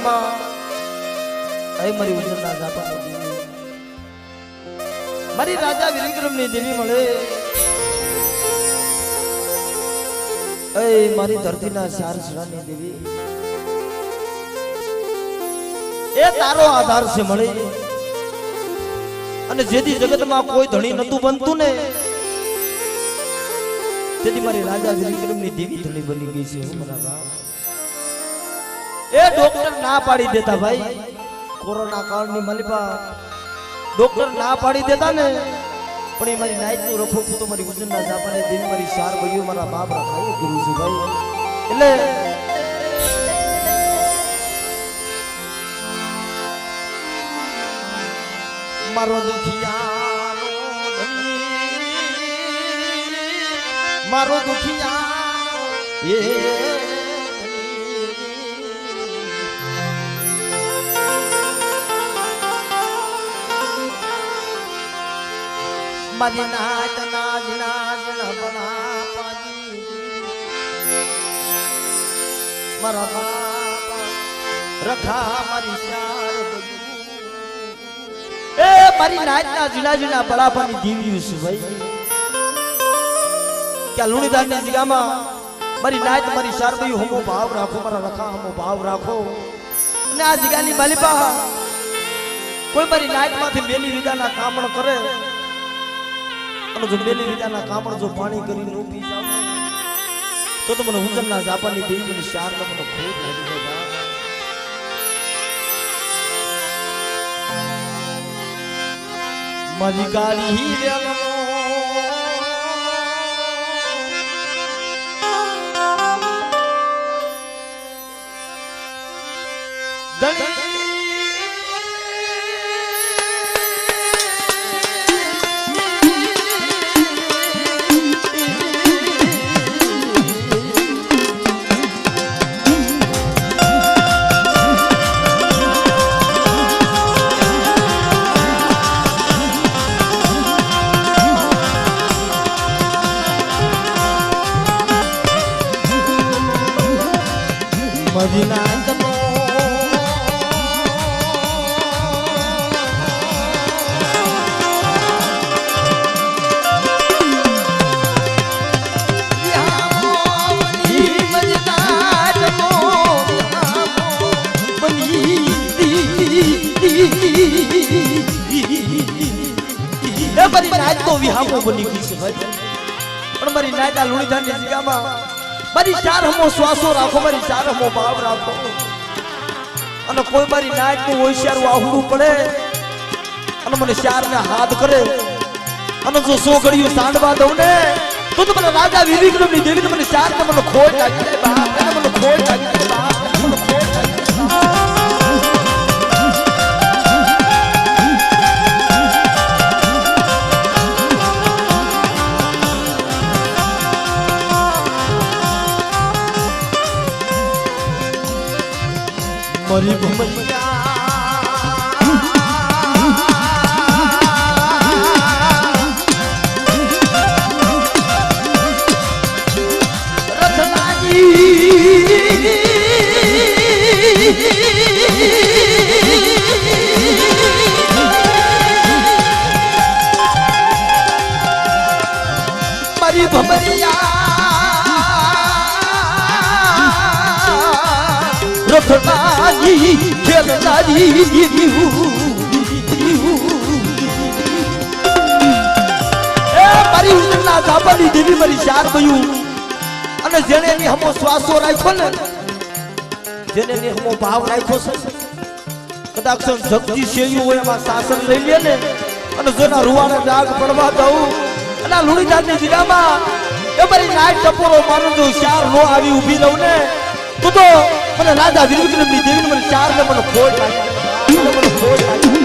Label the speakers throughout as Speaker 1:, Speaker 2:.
Speaker 1: જગતમાં એ મારી ઉજળના જાપાની દેવી મારી રાજા વિરંગરમની દેવી મળે એ મારી ધરતીના ચાર સરાની દેવી એ તારો આધાર છે મળે અને જેથી જગતમાં કોઈ ધણી નતું બનતું ને તેથી મારી રાજા વિરંગરમની દેવી ધણી બની ગઈ છે હું મારા રામ એ ડોક્ટર ના પાડી દેતા ભાઈ કોરોના કાળની મલિપા ડોક્ટર ના પાડી દેતા ને પણ એ મારી નાઈટ નું રખો તો મારી ઉજળના જાપાને દેવી મારી ચાર ભાઈઓ મારા બાપ રાખાય ગુરુ છે ભાઈ એટલે મારો દુખિયાનો મારો દુખિયાનો એ મારી નાચ નાચ નાચ બના પાજી મારા બાપા રખા મારી ચાર એ મારી નાચ ના ઝીણા ઝીણા બળાપાની દીવ્યું છે ભાઈ ક્યાં લુણીદારની જગ્યામાં મારી નાચ મારી ચાર ભાઈ હમો ભાવ રાખો મારા રખા હમો ભાવ રાખો અને આ જગ્યાની માલિપા કોઈ મારી નાચ માંથી મેલી વિદાના કામણ કરે અને જો મેલી વિદાના કામણ જો પાણી કરી નો પી જાવ તો મને ઉજળના જાપાની દેવી મને ચાર મને ખૂબ લાગી જાય મારી ગાડી વેલનો મદીનાનો મારી નાચ તો વિહામો બની ગઈ છે ભાઈ પણ મારી નાચ આ લુણીધાની જગ્યામાં મારી ચાર હમો શ્વાસો રાખો મારી ચાર હમો ભાવ રાખો અને કોઈ મારી નાચ નું હોશિયાર વાહુડું પડે અને મને ચાર ને હાથ કરે અને જો સો ઘડીયું સાંડવા દઉં ને તો મને રાજા વિરંગરમની દેવી મને ચાર ને મને ખોટ લાગી જાય બાપ મને ખોટ લાગી જાય બાપ મને ખોટ લાગી મારી ભમરિયા રથનાજી મારી ભમરિયા રથનાજી ખેલનાજી એ મારી ઉજળના જાપાની દેવી મારી ચાર ભાઈઓ અને જેને એની હમો શ્વાસો રાખ્યો ને જેને એની હમો ભાવ રાખ્યો છે કદાચ જગજી શેયું હોય એમાં શાસન લઈ લે ને અને જેના રૂવાના ડાઘ પડવા દઉં અને આ લુણીધારની જગ્યામાં એ મારી નાચ ટપોરો મારું જો ચાર નો આવી ઊભી રહું ને તો મને રાજા વિરંગરમની દેવી મને ચાર ને મને ખોટ લાગી મને ખોટ લાગી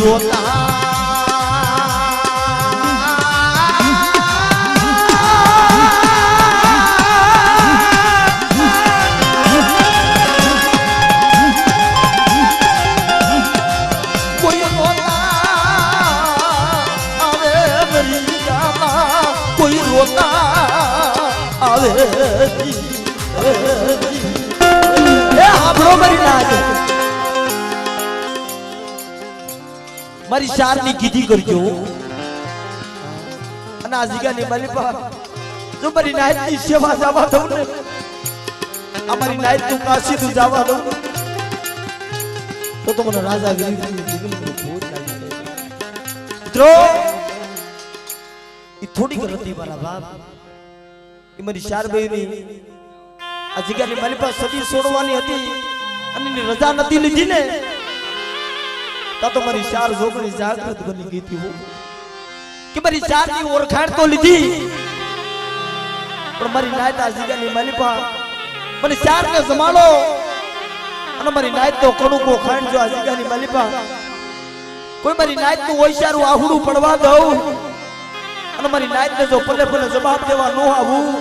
Speaker 1: રોતા મારી શાર ની કીધી કરજો અને આ જીગાની માલિપા જો મારી નાયત ની સેવા જવા દઉં ને અમારી નાયત નું કાશી તું જવા દઉં તો મને રાજા મિત્રો એ થોડી ગલતી મારા બાપ એ મારી શાર ભાઈ ની આ જીગાની માલિપા સદી છોડવાની હતી અને રજા નથી લીધી ને તો મારી ચાર જોગણી જાગૃત બની ગઈ હતી કે મારી ચાર ની ઓળખાણ તો લીધી પણ મારી નાયત આજીગાની માલિપા મને ચાર ને જમાડો અને મારી નાયત તો કણુકો ખાંડ જો આજીગાની માલિપા કોઈ મારી નાયત નું ઓઈશારું આહુડું પડવા દઉં અને મારી નાયત ને જો પલે પલે જવાબ દેવા ન આવું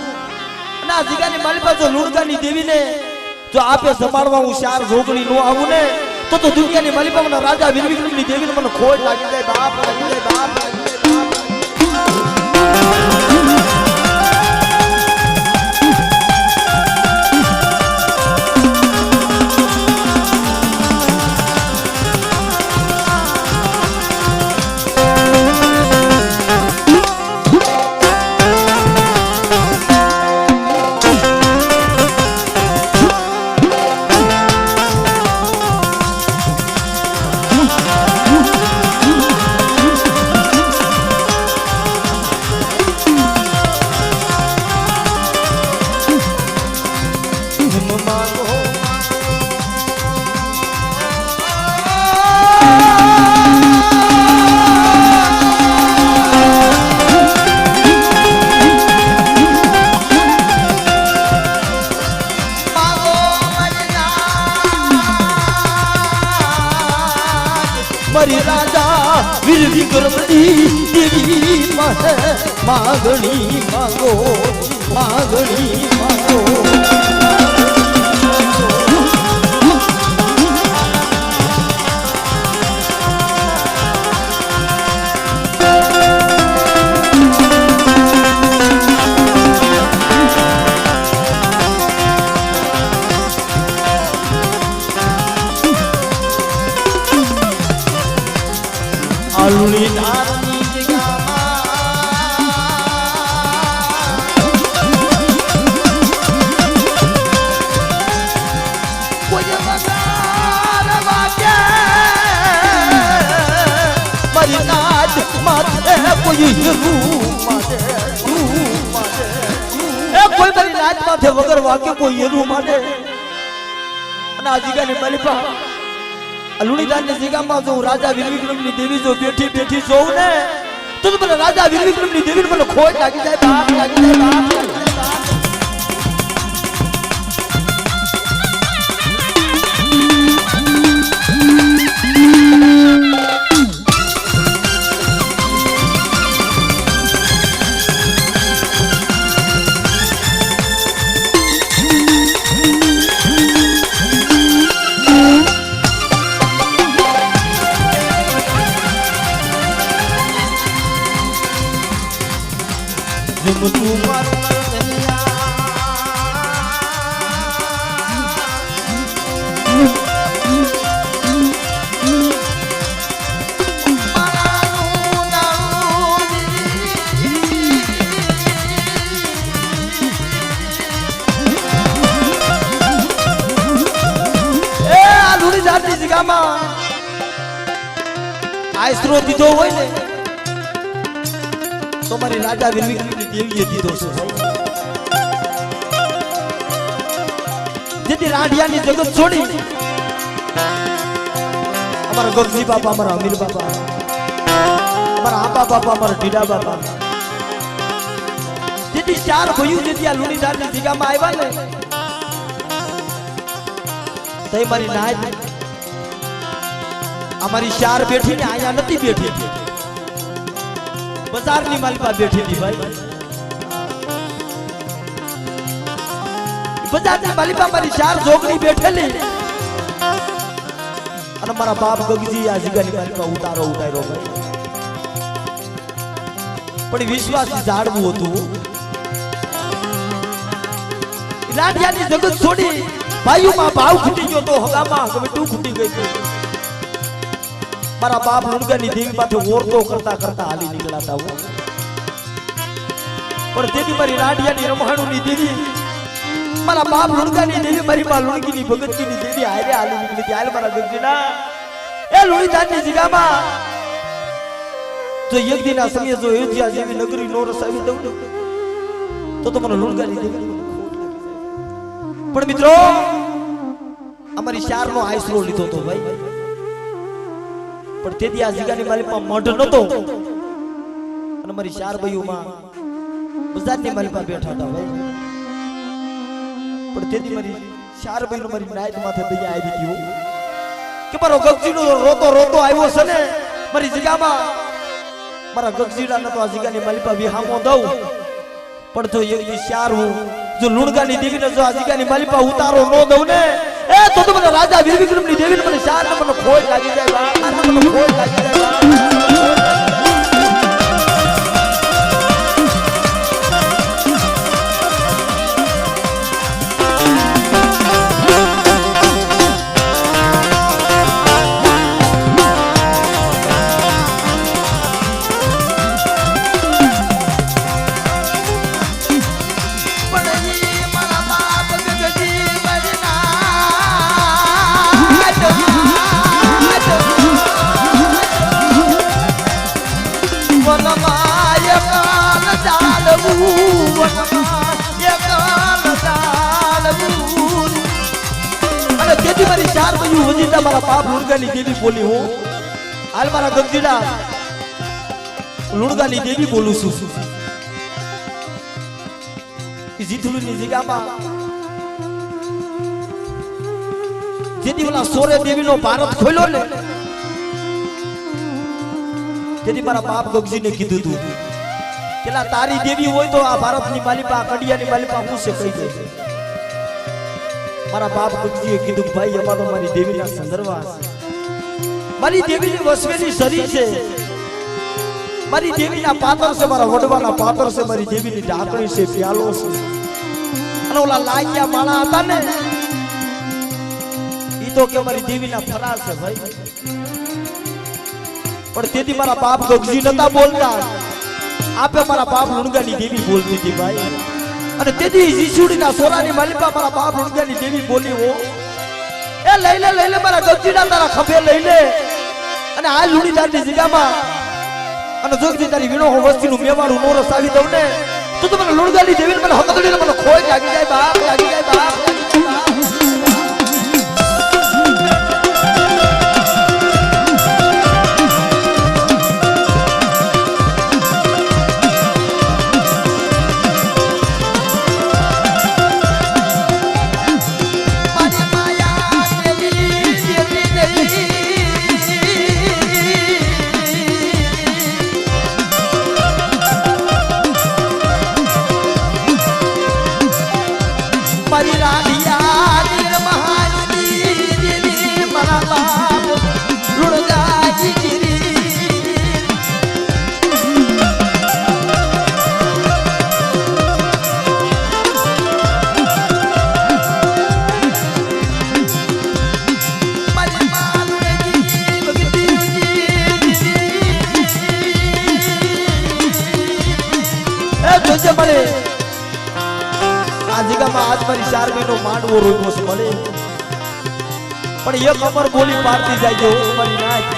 Speaker 1: અને આજીગાની માલિપા જો લુણગાની દેવીને જો આપે સંભાળવા હું ચાર જોગણી ન આવું ને તો દુનિયાની માલિકા રાજા વીર વિક્રમની દેવીને મને ખોટ લાગી જાય બાપ લાગી જાય બાપ લાગી જાય મારી રાજા વીર વિક્રમની દેવી માગણી માંગો માગણી માંગો આલુની ધારની કોઈ વગાર વાગે મારી નાચ માથે કોઈ માથે કોઈ મારી નાચ માથે વગર વાગે કોઈ એનું માટે અને આ જીગાની માલિપા લુણીદાન ની જગ્યામાં જો રાજા વીર વિક્રમની દેવી જો બેઠી બેઠી જોઉં ને તો મને રાજા વીર વિક્રમની દેવી મને ખોટ લાગી જાય બાપ લાગી જાય બાપ લાગી જાય બાપ આશરો દીધો હોય ને તો મારી રાજા વીર વિક્રમની દેવીએ દીધો છે જેથી રાઢિયાની જગત છોડી અમારા ગગજી બાપા અમારા અમીર બાપા અમારા આબા બાપા અમારા ઢીડા બાપા જેથી ચાર ભાઈઓ જેથી આ લુણીધારની જગ્યામાં આવ્યા ને તઈ મારી નાય અમારી શાર બેઠી ને આયા નથી બેઠી, બજારની માલિકા બેઠી હતી ભાઈ। બજારની માલિકા મારી શાર જોગણી બેઠેલી અને મારા બાપ ગગજી આ જીગાની માલિકા ઉતારો ભાઈ। પણ વિશ્વાસ જાળવું હતું। લાઠિયાની જગત છોડી ભાઈઓમાં ભાવ ખૂટી ગયો તો હગામાં ગમેટું ખૂટી ગઈ। મારા બાપ લુણગાની દેવી પાસે ઓરતો કરતા કરતા હાલી નીકળાતા હો। પણ તેથી મારી લાઠિયાની રમહાણુની દેવી, મારા બાપ લુણગાની દેવી, મારી માં લુણગીની ભગતજીની દેવી હારે હાલી નીકળી હતી। હાલ મારા ગગજીના એ લુણીધારની જગ્યામાં જો એક દિના સમય જો અયોધ્યા જેવી નગરી નો રસાવી દઉં તો તમારો લુણગાની દેવી। પણ મિત્રો અમારી શાર નો આશરો લીધો તો ભાઈ। પણ તેથી આ જીગાની માલિકમાં મઢ નતો અને મારી શાર ભાઈઓમાં બજારની માલિકમાં બેઠા હતા ભાઈ। પણ તેથી મારી શાર ભાઈનો મારી નાયત માથે દયા આવી ગયો કે મારો ગગજીનો રોતો રોતો આવ્યો છે ને મારી જગ્યામાં, મારા ગગજીડાને તો આ જગ્યાની માલિકા વિહામો દઉં। પણ જો એક શાર હું જો લુણગાની દેવીને જો આ જગ્યાની માલિકા ઉતારો ન દઉં ને એ તો મને રાજા વીર વિક્રમની દેવીને મને શારને મને ખોટ લાગી જાય બા, મને ખોટ લાગી જાય બા। મારી ચાર બાજુ વજીતા મારા બાપ લુણગાની દેવી બોલી હું। હાલ મારા ગગજીડા લુણગાની દેવી બોલું છું। જીથુલીની જગ્યામાં જેથી ઓલા સોરે દેવીનો ભારત ખોલ્યો ને તેથી મારા બાપ ગગજીને કીધું તું કેલા તારી દેવી હોય તો આ ભારતની માલિકા કડિયાની માલિકા હું છે કહી દે। મારા બાપ ગગજીએ કીધું ભાઈ અમારો મારી દેવીના સંદર્ભા છે, મારી દેવીની વસવેલી શરીર છે, મારી દેવીના પાતર છે, મારા વડવાના પાતર છે, મારી દેવીની ઢાંકણી છે, પ્યાલો છે અને ઓલા લાગ્યા માણા હતા ને ઈ તો કે મારી દેવીના ફરાર છે ભાઈ। પણ તેથી મારા બાપ ગગજી નતા બોલતા, આપે મારા બાપ લુણગાની દેવી બોલતી હતી ભાઈ। અને તેથી જીસુડીના સોરાની માલિકા મારા બાપ લુણગાની દેવી બોલી હો એ લઈ લે મારા ગગજીના તારા ખભે લઈ લે અને આ લુણીદારની જગ્યામાં અને જોગજી તારી વીણો હો વસ્તીનું મેવાડું નો રસાવી દઉં ને તો મને લુણગાની દેવીને મને હકદડીને મને ખોઈ લાગી જાય બાપ, લાગી જાય બાપ। મારી રાધિયા મહાની દેવી મારા બાપ લુણગાની દેવી મારી માં લુણગી ભગતી એ જોજે મળે આ જગ્યામાં આજ મારી 4 મહિનો માંડવો રોક્યો છે મળે પણ એક અમર બોલી પાડતી જાય છે મારી નાય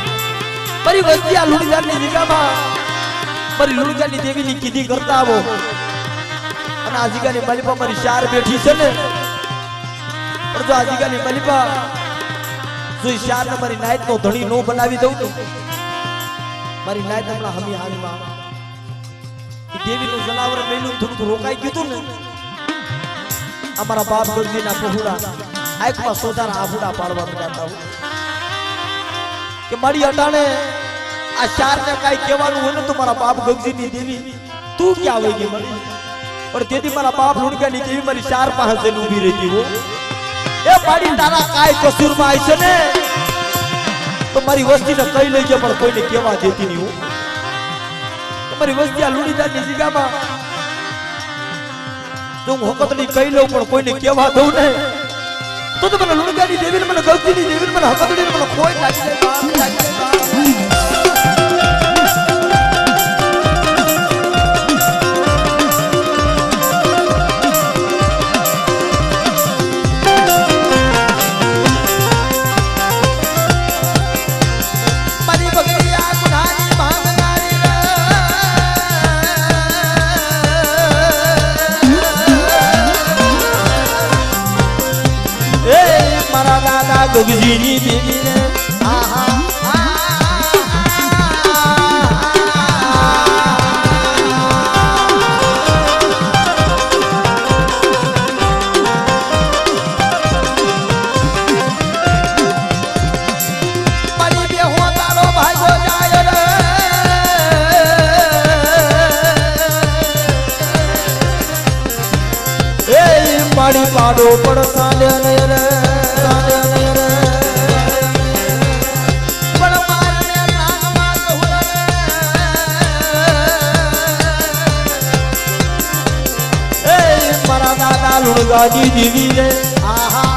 Speaker 1: મારી વસ્તી આ લુણગાની જગ્યામાં મારી લુણગાની દેવીની કીધી કરતા આવો અને આ જગ્યાની માલિકા મારી 4 બેઠી છે ને પણ જો આ જગ્યાની માલિકા જો 4 ને મારી નાયત નો ધણી નો બનાવી દઉં તો મારી નાયત હમણાં હમી હાલમાં દેવીનું જનાવર મેલું થોડું રોકાઈ ગયું ને અમારા બાપ ગગજીના પહોળા આંખમાં સોધારા આફુડા પાડવા માંડતા કે મારી અટાણે આ ચાર ને કાઈ કહેવાનું હોય ને તો મારા બાપ ગગજીની દેવી તું ક્યાં આવી ગઈ મળી પણ તેથી મારા બાપ લુણકાની દેવી મારી ચાર પાસે ઊભી રહેતી હો એ મારી તારા કાઈ કસૂરમાં આવી છે ને તો મારી વસ્તીને કઈ લઈ ગયો પણ કોઈને કહેવા દેતી નહીં હું તમારી વસ્તી આ લુણીદારની જગ્યામાં જો હું હકતની કઈ લઉં પણ કોઈને કહેવા દઉં ને તો મને લુણકાની દેવીને મને ગગજીની દેવીને મને હકતની મને કોઈ લાગી જાય ગગજીની દેવી ને આહા મારી બે હો તારો ભાઈઓ જાય રે એ મારી પાડો પડતા રે રે લુણગાની દેવી રે આહા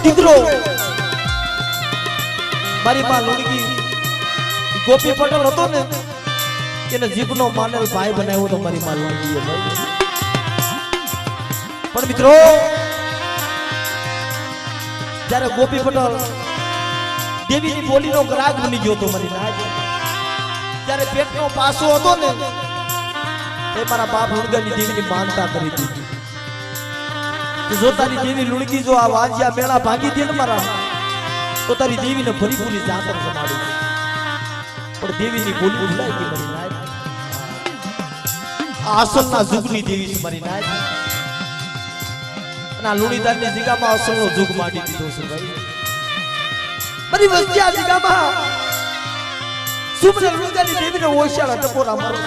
Speaker 1: દીકરો મારી માં લુણકી ગોપી પટેલ હતો ને એને જીભનો માનેલ ભાઈ બનાવ્યો તો મારી માં લુણકી પણ મિત્રો જ્યારે ગોપી પટેલ દેવીની બોલીનો ગ્રાહક બની ગયો તો મારી નાજ જ્યારે પેટનો પાસો હતો ને એ મારા બાપ લુણગાની દેવીની માનતા કરી દીધી જો તારી દેવી લુણકી જો આ વાંજિયા મેળા ભાગી દે ને મારા તો તારી દેવીને ભરી પૂરી જાતર જમાડી પણ દેવીની બોલી ભૂલાઈ ગઈ મારી નાય આ અસલના જુગની દેવી છે મારી નાય અને આ લુણીદારની જગ્યામાં અસલનો જુગ માંડી દીધો છે ભાઈ બધી વસ્તી આ જગ્યામાં સુમને લુણીદારની દેવીને ઓશિયાળા ટપોરા મારો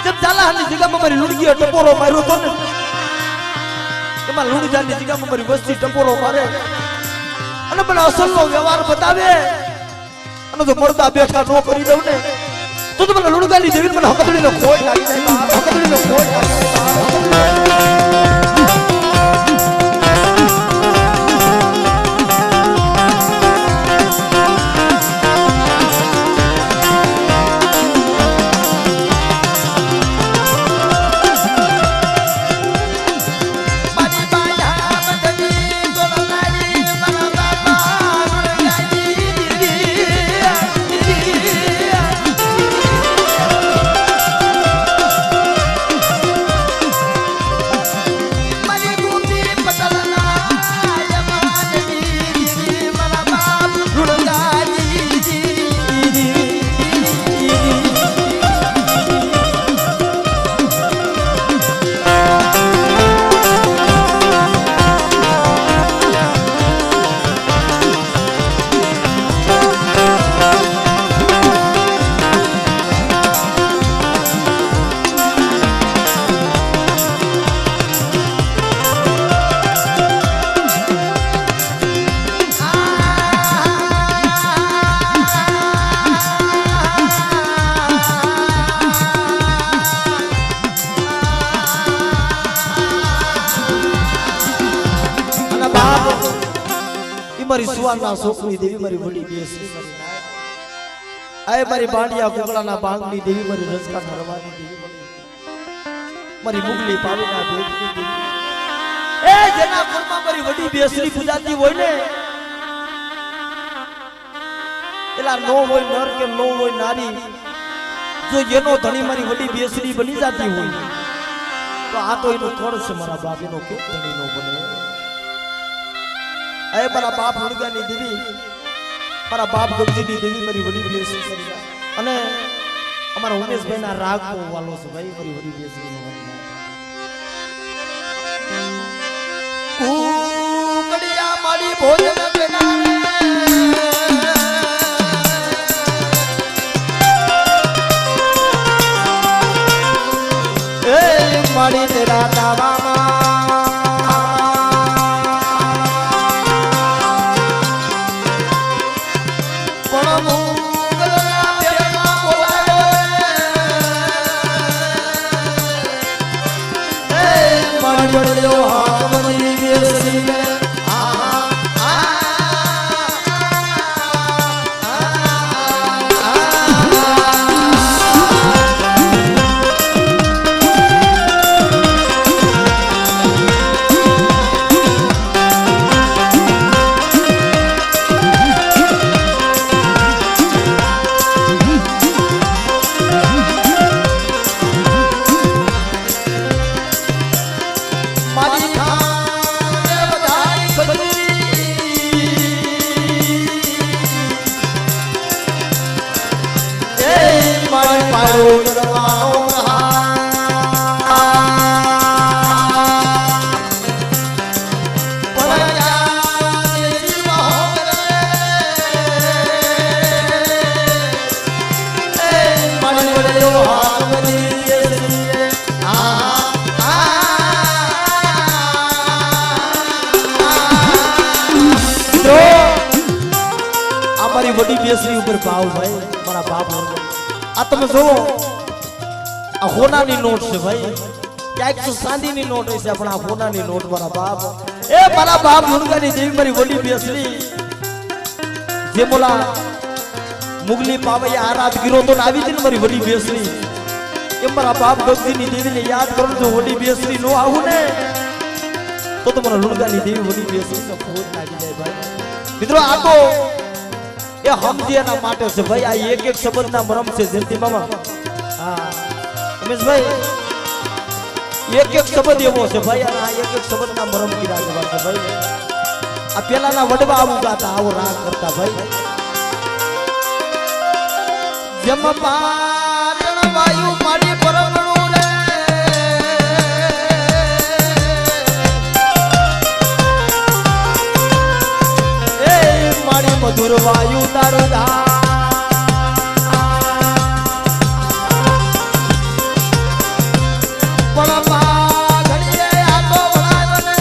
Speaker 1: જેમ ઝાલાહાની જગ્યામાં મારી લુણકીએ ટપોરો માર્યો તો ને એમાં લુણીદારની જગ્યામાં મારી વસ્તી ટપોરો મારે અને મને અસલનો વ્યવહાર બતાવે અને જો મળતા બેઠા નો કરી દઉં ને તો મને લુણીદારની દેવી મને હકતડીનો ખોટ લાગી જાય હકતડીનો ખોટ લાગી જાય મારી સુવાના સોકની દેવી મારી વડી બેસી આય મારી બાંડિયા કુકડાના બાંગની દેવી મારી રજકા નરવાની દેવી મારી મુગલી પાવીના ભેટની દેવી એ જેના કુળમાં મારી વડી બેસરી પૂજાતી હોય ને એલા નો હોય નર કે નો હોય નારી જો એનો ધણી મારી વડી બેસરી બની જાતી હોય તો આ તો એનું કળ છે મારા બાપ એનો કે ધણી નો બને એ મારા બાપ મુર્ગાની દેવી મારા બાપ ગગજીની દેવી મારી વડી બેસરી અને અમારા ઉમેશભાઈ ના રાગ વાલો છે ભાઈ મારી વડી બેસરી નો કુકડિયા મારી ભોજન બેનારે એ મારી તેરા દાવામાં પણ મુગલના પેટમાં બોલાયો એ મારી વડ્યો હાથ મની બેસરી વડી બેસરી ઉપર ભાવ ભાઈ મારા બાપ આ તમે જોવો આ હોનાની નોટ છે ભાઈ ક્યાંક તો ચાંદીની નોટ હશે પણ આ હોનાની નોટ મારા બાપ એ મારા બાપ મુર્ગાની દેવી મારી વડી બેસરી જે બોલા મુગલી પાવૈ આરાધ ગીરો તો આવી હતી ને મારી વડી બેસરી એ મારા બાપ ગગજીની દેવીને યાદ કરું તો વડી બેસરી નો આવું ને તો મારા લુણગાની દેવી વડી બેસરી નો ફોન લાગી જાય ભાઈ મિત્રો આ તો એ હમજીયાના માટે છે ભાઈ આ એક એક શબ્દના મરમ છે જયંતિ મામા હા રમેશભાઈ એક એક શબ્દ એવો છે ભાઈ આ એક એક શબ્દના મરમ કીધા જેવા છે ભાઈ આ પેલાના વડવા આવું ગાતા આવો રાગ કરતા ભાઈ જેમ પારણ વાયુ મારી પરમણું રે મારી મધુર વાયુ તારું ધા પણ પાઘડીએ આતો વળાવને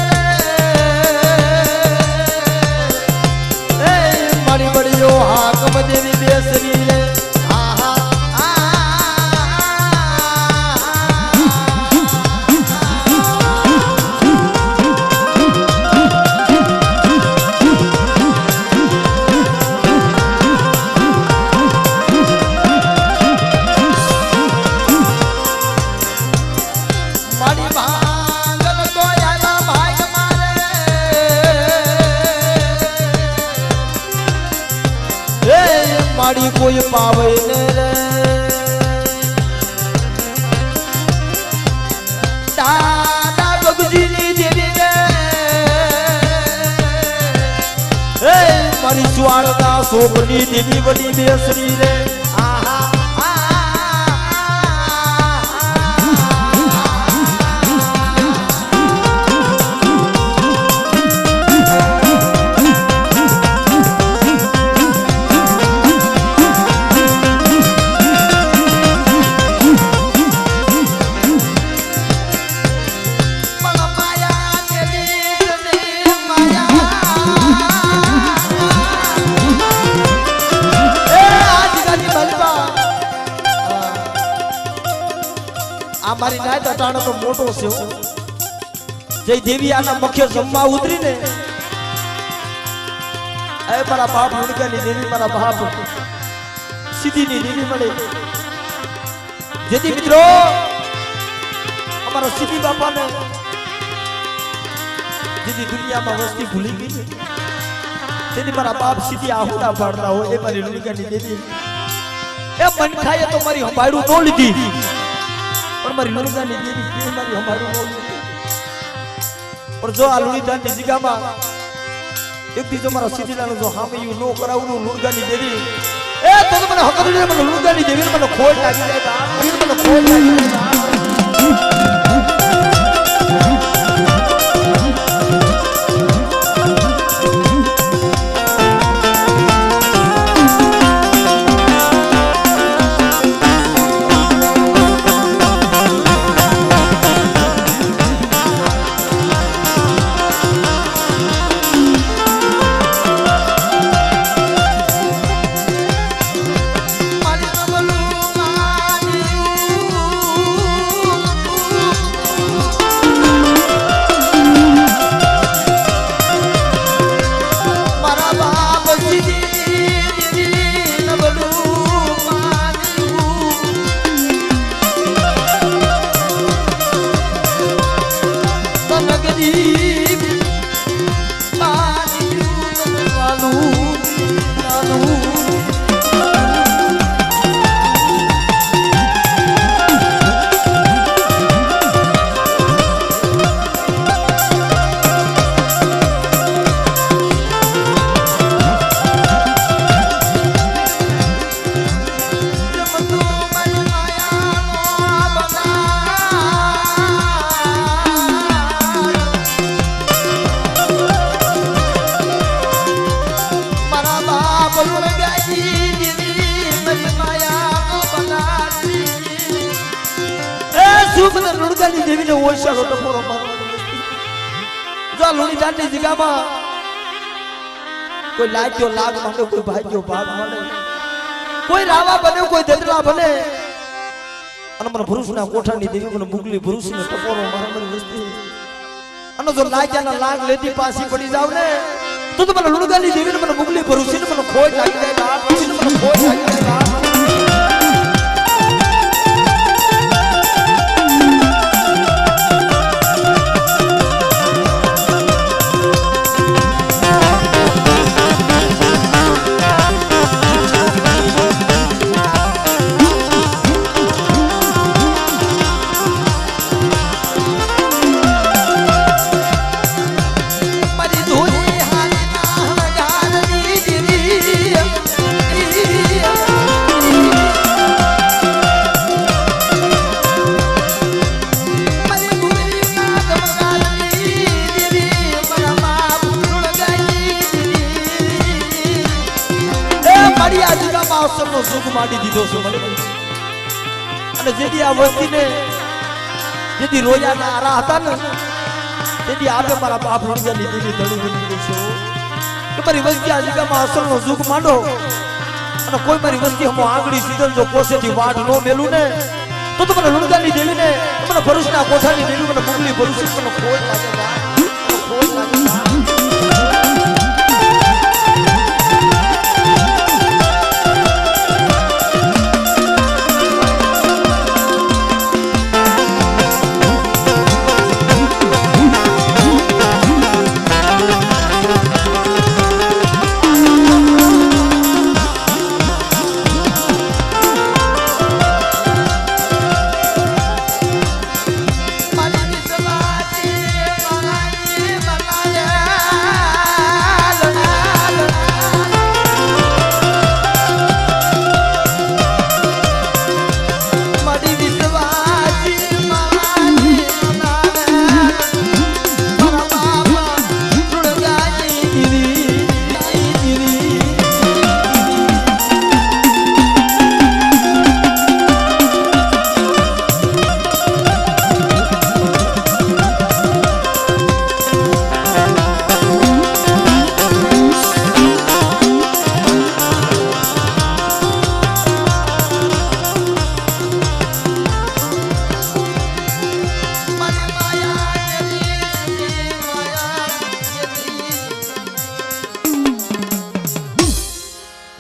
Speaker 1: એ મારી બળીઓ હાકમ દેવી બેસરી રે મારી કોઈ પાવે ને રે દાદા ગગજીની દેવી રે એ મારી સ્વાળના શોભની દેવી વડી બેસરી રે મારી નાયત અટાણો તો મોટો છે જય દેવી આના મુખ્ય જમવા ઉતરીને એ મારા બાપ મુર્ગાની દેવી મારા બાપ સીધીની દેવી મળે જેથી મિત્રો અમારા સીધી બાપાને જેથી દુનિયામાં વસ્તી ભૂલી ગઈ તેથી મારા બાપ સીધી આહુડા પાડતા હોય એ મારી લુણગાની દેવી એ મન ખાય તો મારી હંભાડું ન લીધી પણ મારી લુણગાની દેવી કે મારી હંભાડું ન લીધી પણ જો આ લુણીદાનની જગ્યામાં એક દી જો મારા સીધીલાનું જો હામેયું ન કરાવનું લુણગાની દેવી એ તો મને હકમ લે મને લુણગાની દેવી મને ખોટ લાગી જાય મને ખોટ લાગી જાય લુણગાની દેવીને ઓછાનો ટપોરો મારવાનો જો લુણીદાનની જગ્યામાં કોઈ લાગ્યો લાગ માંડે કોઈ ભાગ્યો ભાગ માંડે કોઈ રાવા બને કોઈ દેદલા બને અને મને ભરૂચના કોઠાની દેવી મને મુગલી ભરૂચને ટપોરો મારવાની વસ્તી અને જો લાગ્યાના લાગ લેતી પાછી પડી જાવ ને તો મને લુણગાની દેવીને મને મુગલી ભરૂચને મને ખોટ લાગી જાય મને ખોટ લાગી જાય સુખ માંડી દીધો છે મને અને જેથી આ વસ્તીને જેથી રોયાના આરા હતા ને તેથી આપે મારા બાપ લુણગાની દેવી ધણી બની ગઈ છે કે મારી વસ્તી આ જગ્યામાં અસરનો સુખ માંડો અને કોઈ મારી વસ્તી હમો આંગળી સીધલ જો કોસેથી વાટ નો મેલું ને તો મને લુણગાની દેવીને મને ભરૂચના કોઠાની દેવી મને મુગલી ભરૂચ મને ખોટ લાગે ખોટ લાગે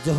Speaker 1: જય